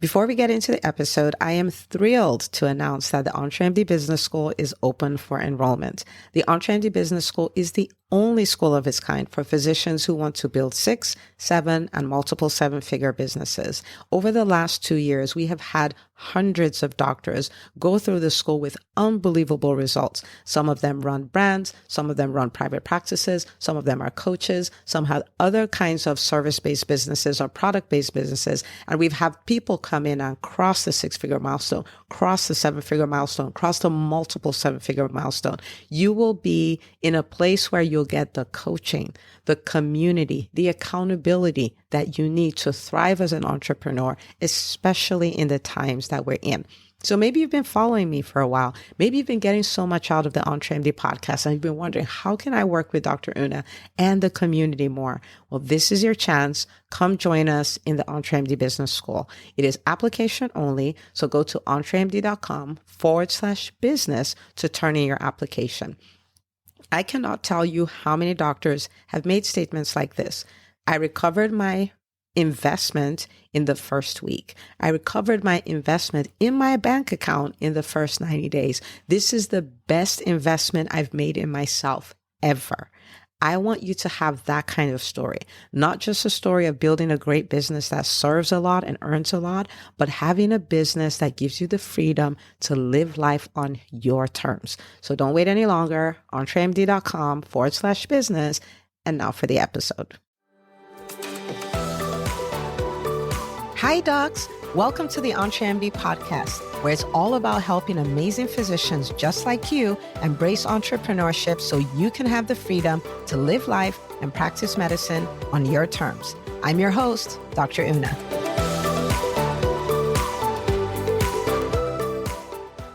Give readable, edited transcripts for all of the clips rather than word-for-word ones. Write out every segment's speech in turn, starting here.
Before we get into the episode, I am thrilled to announce that the EntreMD Business School is open for enrollment. The EntreMD Business School is the only school of its kind for physicians who want to build 6, 7, and multiple 7-figure businesses. Over the last 2 years, we have had hundreds of doctors go through the school with unbelievable results. Some of them run brands, some of them run private practices, some of them are coaches, some have other kinds of service-based businesses or product-based businesses. And we've had people come in and cross the 6-figure milestone, cross the 7-figure milestone, cross the multiple 7-figure milestone. You will be in a place where you'll get the coaching, the community, the accountability that you need to thrive as an entrepreneur, especially in the times that we're in. So maybe you've been following me for a while. Maybe you've been getting so much out of the EntreMD podcast and you've been wondering, how can I work with Dr. Una and the community more? Well, this is your chance. Come join us in the EntreMD Business School. It is application only. So go to entremd.com/business to turn in your application. I cannot tell you how many doctors have made statements like this. I recovered my investment in the first week. I recovered my investment in my bank account in the first 90 days. This is the best investment I've made in myself ever. I want you to have that kind of story, not just a story of building a great business that serves a lot and earns a lot, but having a business that gives you the freedom to live life on your terms. So don't wait any longer. entremd.com/business. And now for the episode. Hi, docs. Welcome to the EntreMD podcast, where it's all about helping amazing physicians just like you embrace entrepreneurship so you can have the freedom to live life and practice medicine on your terms. I'm your host, Dr. Una.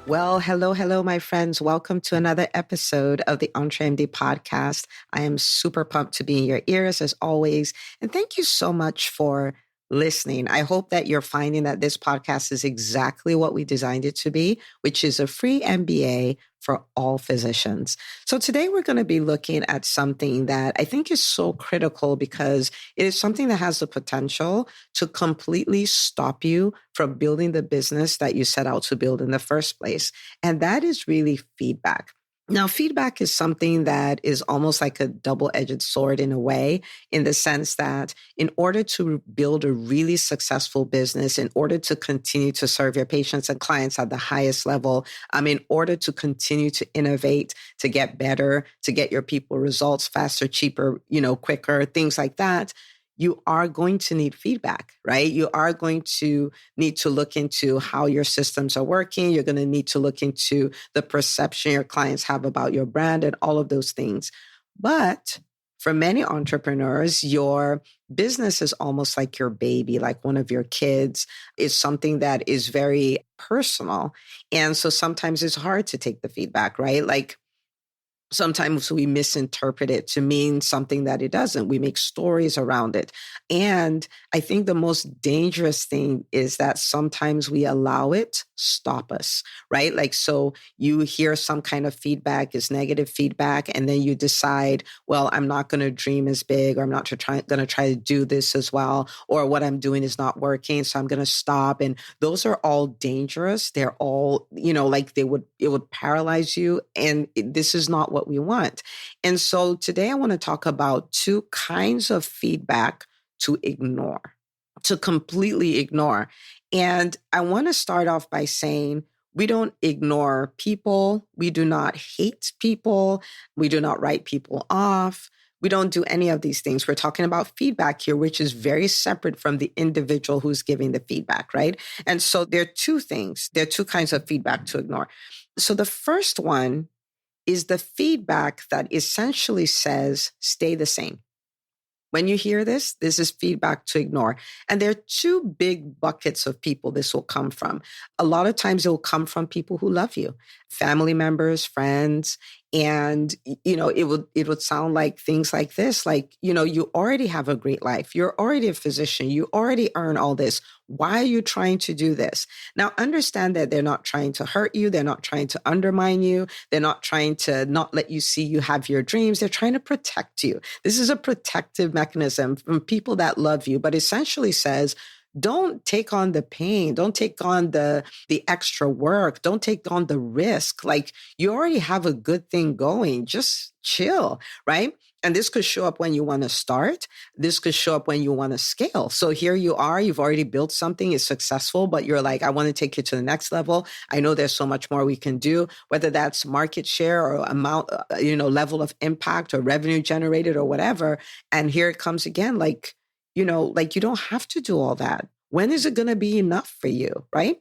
Well, hello, my friends. Welcome to another episode of the EntreMD podcast. I am super pumped to be in your ears as always. And thank you so much for listening. I hope that you're finding that this podcast is exactly what we designed it to be, which is a free MBA for all physicians. So today we're going to be looking at something that I think is so critical because it is something that has the potential to completely stop you from building the business that you set out to build in the first place. And that is really feedback. Now, feedback is something that is almost like a double-edged sword in a way, in the sense that in order to build a really successful business, in order to continue to serve your patients and clients at the highest level, in order to continue to innovate, to get better, to get your people results faster, cheaper, quicker, things like that, you are going to need feedback, right? You are going to need to look into how your systems are working. You're going to need to look into the perception your clients have about your brand and all of those things. But for many entrepreneurs, your business is almost like your baby, like one of your kids. Is something that is very personal. And so sometimes it's hard to take the feedback, right? Like, sometimes we misinterpret it to mean something that it doesn't. We make stories around it. And I think the most dangerous thing is that sometimes we allow it stop us, right? Like, so you hear some kind of feedback is negative feedback, and then you decide, well, I'm not going to dream as big, or I'm not going to try to do this as well, or what I'm doing is not working, so I'm going to stop. And those are all dangerous. They're all, like it would paralyze you. And this is not what we want. And so today I want to talk about 2 kinds of feedback to ignore, to completely ignore. And I want to start off by saying we don't ignore people. We do not hate people. We do not write people off. We don't do any of these things. We're talking about feedback here, which is very separate from the individual who's giving the feedback, right? And so there are 2 things. There are 2 kinds of feedback to ignore. So the first one is the feedback that essentially says, stay the same. When you hear this is feedback to ignore. And there are 2 big buckets of people this will come from. A lot of times it will come from people who love you, family members, friends. And, it would sound like things like this, like, you already have a great life. You're already a physician. You already earn all this. Why are you trying to do this? Now, understand that they're not trying to hurt you. They're not trying to undermine you. They're not trying to not let you see you have your dreams. They're trying to protect you. This is a protective mechanism from people that love you, but essentially says, don't take on the pain. Don't take on the extra work. Don't take on the risk. Like, you already have a good thing going. Just chill, right? And this could show up when you want to start. This could show up when you want to scale. So here you are, you've already built something, it's successful, but you're like, I want to take it to the next level. I know there's so much more we can do, whether that's market share or amount, level of impact or revenue generated or whatever. And here it comes again, like, like, you don't have to do all that. When is it going to be enough for you? Right.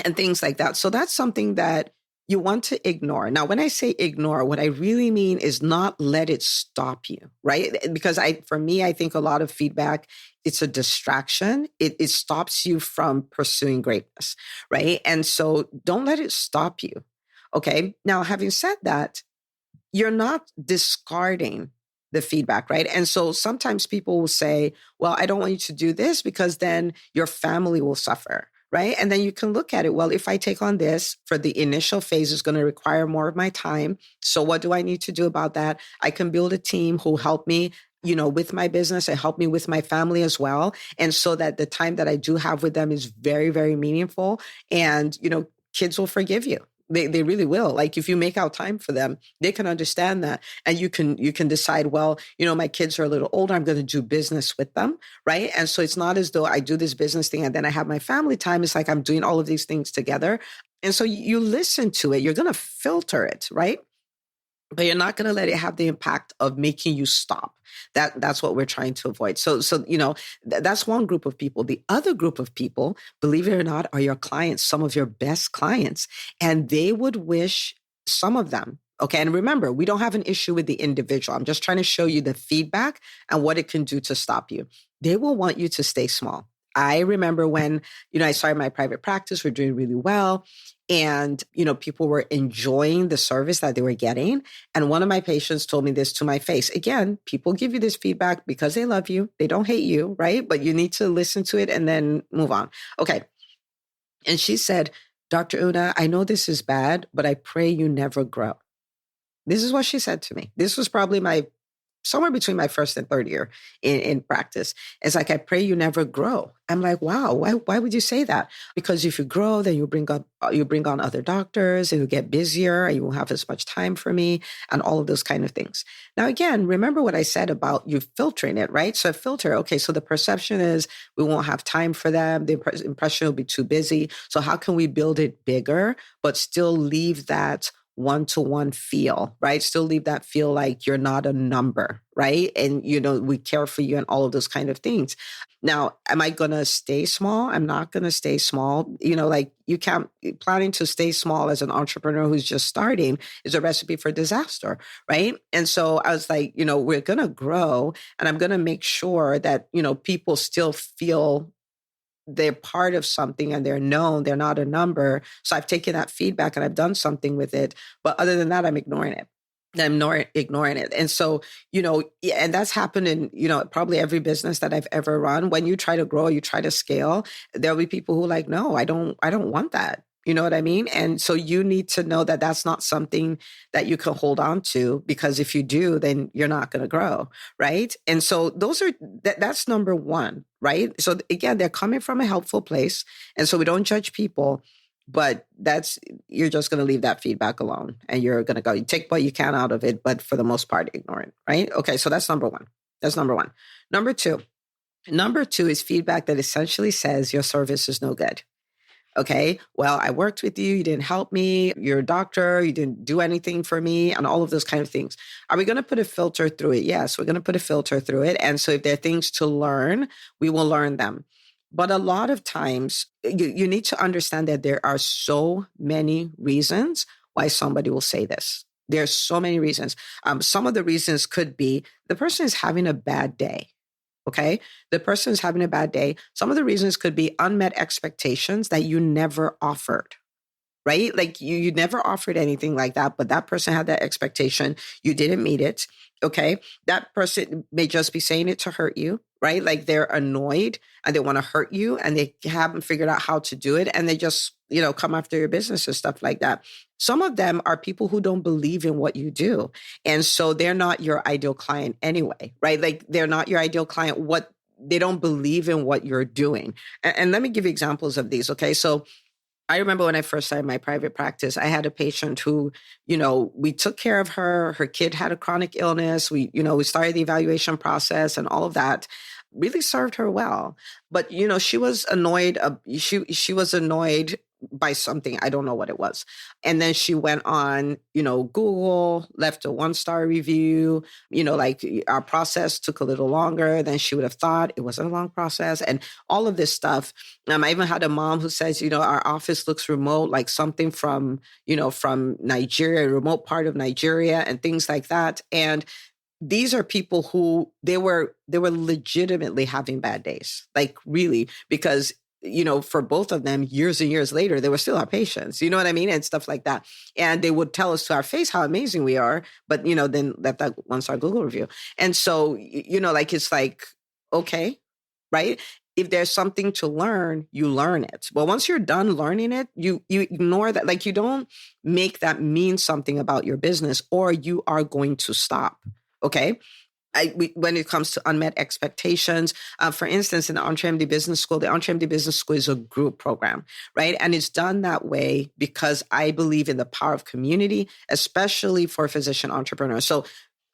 And things like that. So that's something that you want to ignore. Now, when I say ignore, what I really mean is not let it stop you, right? Because for me, I think a lot of feedback, it's a distraction. It stops you from pursuing greatness, right? And so don't let it stop you. Okay. Now, having said that, you're not discarding the feedback, right? And so sometimes people will say, well, I don't want you to do this because then your family will suffer, right? And then you can look at it, well, if I take on this for the initial phase, is going to require more of my time. So what do I need to do about that? I can build a team who help me, with my business and help me with my family as well. And so that the time that I do have with them is very, very meaningful. And, kids will forgive you. They really will. Like, if you make out time for them, they can understand that. And you can decide, well, my kids are a little older, I'm going to do business with them. Right. And so it's not as though I do this business thing and then I have my family time. It's like I'm doing all of these things together. And so you listen to it, you're going to filter it. Right. But you're not going to let it have the impact of making you stop. That's what we're trying to avoid. So that's one group of people. The other group of people, believe it or not, are your clients, some of your best clients, and they would wish, some of them. Okay. And remember, we don't have an issue with the individual. I'm just trying to show you the feedback and what it can do to stop you. They will want you to stay small. I remember when, I started my private practice, we're doing really well. And, people were enjoying the service that they were getting. And one of my patients told me this to my face. Again, people give you this feedback because they love you. They don't hate you, right? But you need to listen to it and then move on. Okay. And she said, Dr. Una, I know this is bad, but I pray you never grow. This is what she said to me. This was probably somewhere between my first and third year in practice. It's like, I pray you never grow. I'm like, wow, why would you say that? Because if you grow, then you bring on other doctors and you get busier and you won't have as much time for me and all of those kind of things. Now, again, remember what I said about you filtering it, right? So filter, okay, so the perception is we won't have time for them. The impression will be too busy. So how can we build it bigger, but still leave that one-to-one feel, right? Still leave that feel like you're not a number, right? And, we care for you and all of those kind of things. Now, am I going to stay small? I'm not going to stay small. Like, you can't, planning to stay small as an entrepreneur who's just starting is a recipe for disaster, right? And so I was like, we're going to grow and I'm going to make sure that, people still feel they're part of something and they're known, they're not a number. So I've taken that feedback and I've done something with it. But other than that, I'm ignoring it. Ignoring it. And so, and that's happened in, probably every business that I've ever run. When you try to grow, you try to scale, there'll be people who are like, no, I don't want that. You know what I mean? And so you need to know that that's not something that you can hold on to, because if you do, then you're not going to grow. Right. And so that's number one. Right. So again, they're coming from a helpful place. And so we don't judge people, but you're just going to leave that feedback alone and you're going to go, you take what you can out of it, but for the most part, ignore it. Right. Okay. So that's number one. Number two is feedback that essentially says your service is no good. Okay, well, I worked with you. You didn't help me. You're a doctor. You didn't do anything for me and all of those kind of things. Are we going to put a filter through it? Yes, we're going to put a filter through it. And so if there are things to learn, we will learn them. But a lot of times you need to understand that there are so many reasons why somebody will say this. There's so many reasons. Some of the reasons could be the person is having a bad day. Okay. The person is having a bad day. Some of the reasons could be unmet expectations that you never offered, right? Like you never offered anything like that, but that person had that expectation. You didn't meet it. Okay. That person may just be saying it to hurt you, right? Like they're annoyed and they want to hurt you and they haven't figured out how to do it. And they just, come after your business and stuff like that. Some of them are people who don't believe in what you do. And so they're not your ideal client anyway, right? Like they're not your ideal client. What they don't believe in what you're doing. And let me give you examples of these. Okay. So I remember when I first started my private practice, I had a patient who, we took care of her. Her kid had a chronic illness. We started the evaluation process and all of that really served her well. But, she was annoyed. She was annoyed by something. I don't know what it was. And then she went on, Google, left a 1-star review, like our process took a little longer than she would have thought. It wasn't a long process and all of this stuff. I even had a mom who says, our office looks remote, like something from Nigeria, a remote part of Nigeria and things like that. And these are people who they were legitimately having bad days, like really, because for both of them, years and years later, they were still our patients, you know what I mean? And stuff like that. And they would tell us to our face how amazing we are, but, then left that 1-star Google review. And so, it's like, okay, right? If there's something to learn, you learn it. But once you're done learning it, you ignore that. Like you don't make that mean something about your business or you are going to stop. Okay. When it comes to unmet expectations, for instance, in the EntreMD Business School, the EntreMD Business School is a group program, right? And it's done that way because I believe in the power of community, especially for physician entrepreneurs. So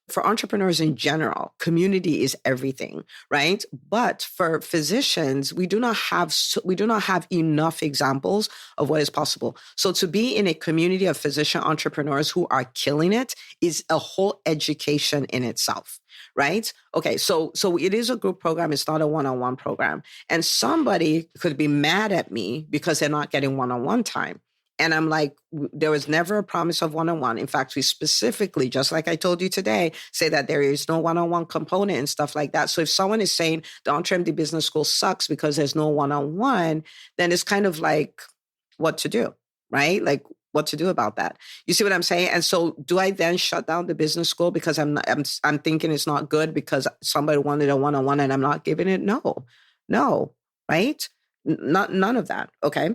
for entrepreneurs in general, community is everything, right? But for physicians, we do not have enough examples of what is possible. So to be in a community of physician entrepreneurs who are killing it is a whole education in itself, right? Okay, so it is a group program. It's not a one-on-one program. And somebody could be mad at me because they're not getting one-on-one time. And I'm like, there was never a promise of one-on-one. In fact, we specifically, just like I told you today, say that there is no one-on-one component and stuff like that. So if someone is saying the EntreMD Business School sucks because there's no one-on-one, then it's kind of like what to do, right? Like what to do about that. You see what I'm saying? And so do I then shut down the business school because I'm thinking it's not good because somebody wanted a one-on-one and I'm not giving it? No, right? None of that. Okay.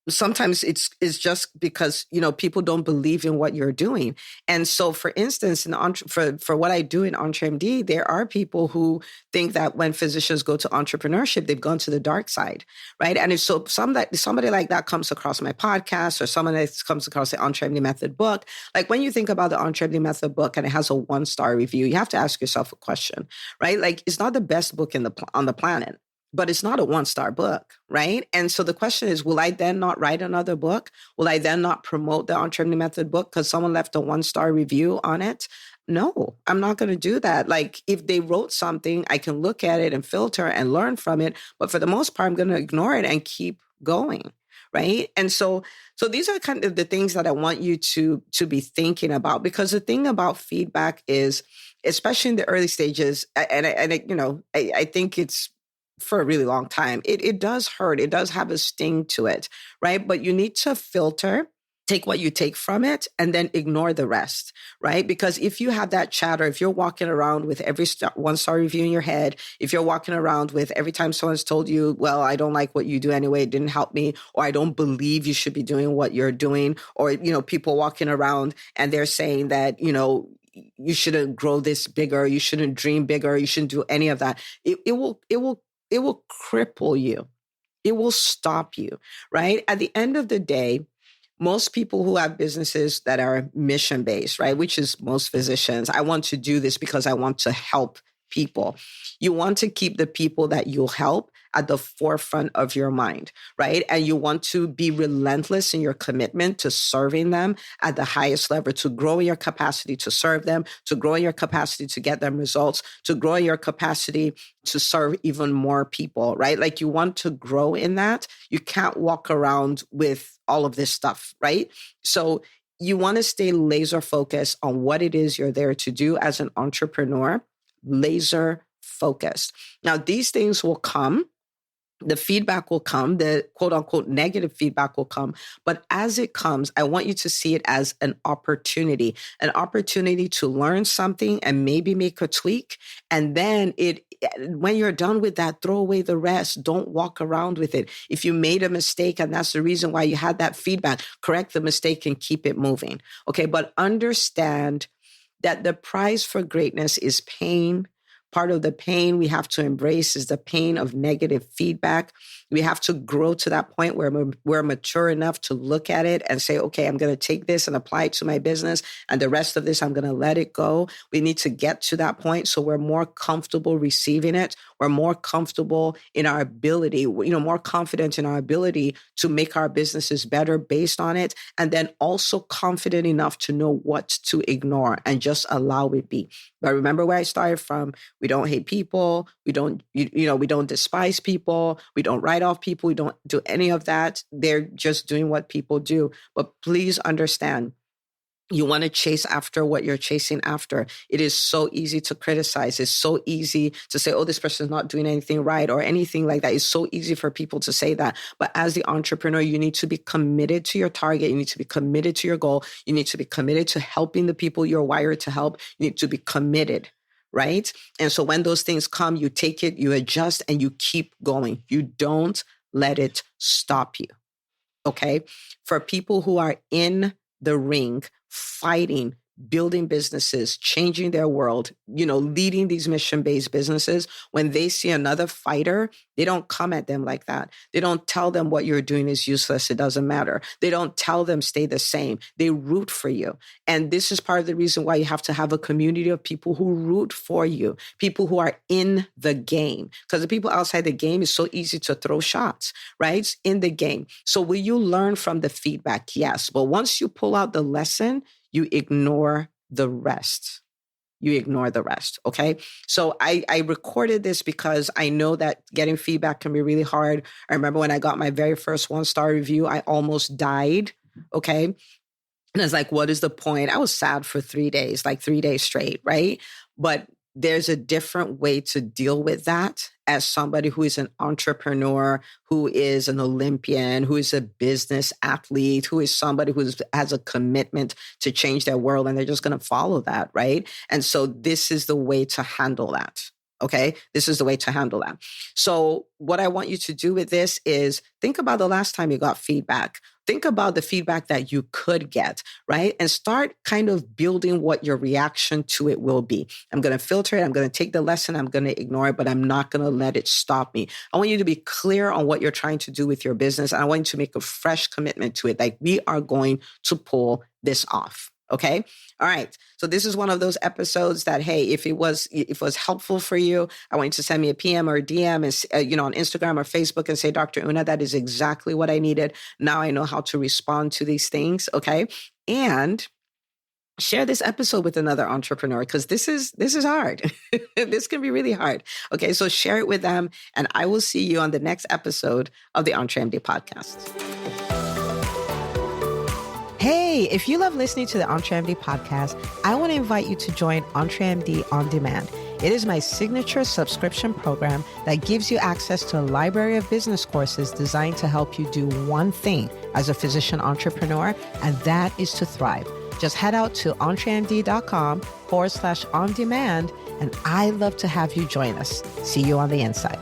Sometimes it's just because, people don't believe in what you're doing. And so, for instance, for what I do in EntreMD, there are people who think that when physicians go to entrepreneurship, they've gone to the dark side, right? And if somebody like that comes across my podcast or someone that comes across the EntreMD Method book, like when you think about the EntreMD Method book and it has a 1-star review, you have to ask yourself a question, right? Like it's not the best book on the planet. But it's not a 1-star book, right? And so the question is, will I then not write another book? Will I then not promote the EntreMD Method book because someone left a 1-star review on it? No, I'm not going to do that. Like if they wrote something, I can look at it and filter and learn from it. But for the most part, I'm going to ignore it and keep going, right? And so these are kind of the things that I want you to be thinking about, because the thing about feedback is, especially in the early stages, and I think it's for a really long time, it does hurt. It does have a sting to it, right? But you need to filter, take what you take from it, and then ignore the rest, right? Because if you have that chatter, if you're walking around with every 1-star review in your head, if you're walking around with every time someone's told you, well, I don't like what you do anyway, it didn't help me, or I don't believe you should be doing what you're doing, or, people walking around and they're saying that, you shouldn't grow this bigger, you shouldn't dream bigger, you shouldn't do any of that. It will cripple you. It will stop you, right? At the end of the day, most people who have businesses that are mission-based, right, which is most physicians, I want to do this because I want to help people. You want to keep the people that you'll help at the forefront of your mind, right? And you want to be relentless in your commitment to serving them at the highest level, to grow your capacity to serve them, to grow your capacity to get them results, to grow your capacity to serve even more people, right? Like you want to grow in that. You can't walk around with all of this stuff, right? So you want to stay laser focused on what it is you're there to do as an entrepreneur, laser focused. Now, these things will come. The feedback will come, the quote unquote negative feedback will come. But as it comes, I want you to see it as an opportunity to learn something and maybe make a tweak. And then when you're done with that, throw away the rest. Don't walk around with it. If you made a mistake and that's the reason why you had that feedback, correct the mistake and keep it moving. Okay. But understand that the price for greatness is pain, part of the pain we have to embrace is the pain of negative feedback. We have to grow to that point where we're mature enough to look at it and say, okay, I'm going to take this and apply it to my business. And the rest of this, I'm going to let it go. We need to get to that point so we're more comfortable receiving it. We're more comfortable in our ability, more confident in our ability to make our businesses better based on it. And then also confident enough to know what to ignore and just allow it be. But remember where I started from. We don't hate people. We don't, we don't despise people. We don't write off people. We don't do any of that. They're just doing what people do. But please understand, you want to chase after what you're chasing after. It is so easy to criticize. It's so easy to say, oh, this person's not doing anything right or anything like that. It's so easy for people to say that. But as the entrepreneur, you need to be committed to your target. You need to be committed to your goal. You need to be committed to helping the people you're wired to help. You need to be committed, right? And so when those things come, you take it, you adjust, and you keep going. You don't let it stop you, okay? For people who are in the ring, fighting, building businesses, changing their world, leading these mission-based businesses, when they see another fighter, they don't come at them like that. They don't tell them what you're doing is useless. It doesn't matter. They don't tell them stay the same. They root for you. And this is part of the reason why you have to have a community of people who root for you, people who are in the game. Because the people outside the game is so easy to throw shots, right? It's in the game. So will you learn from the feedback? Yes. But once you pull out the lesson, you ignore the rest. You ignore the rest, okay? So I recorded this because I know that getting feedback can be really hard. I remember when I got my very first 1-star review, I almost died, okay? And I was like, what is the point? I was sad for 3 days, like 3 days straight, right? But there's a different way to deal with that as somebody who is an entrepreneur, who is an Olympian, who is a business athlete, who is somebody who has a commitment to change their world, and they're just going to follow that, right? And so this is the way to handle that. Okay, this is the way to handle that. So what I want you to do with this is think about the last time you got feedback. Think about the feedback that you could get, right? And start kind of building what your reaction to it will be. I'm going to filter it. I'm going to take the lesson. I'm going to ignore it, but I'm not going to let it stop me. I want you to be clear on what you're trying to do with your business. And I want you to make a fresh commitment to it. Like, we are going to pull this off. Okay. All right. So this is one of those episodes that, hey, if it was helpful for you, I want you to send me a PM or a DM and, on Instagram or Facebook and say, Dr. Una, that is exactly what I needed. Now I know how to respond to these things. Okay. And share this episode with another entrepreneur, because this is hard. This can be really hard. Okay. So share it with them, and I will see you on the next episode of the EntreMD podcast. Hey, if you love listening to the EntreMD podcast, I want to invite you to join EntreMD On Demand. It is my signature subscription program that gives you access to a library of business courses designed to help you do one thing as a physician entrepreneur, and that is to thrive. Just head out to entremd.com/on demand, and I'd love to have you join us. See you on the inside.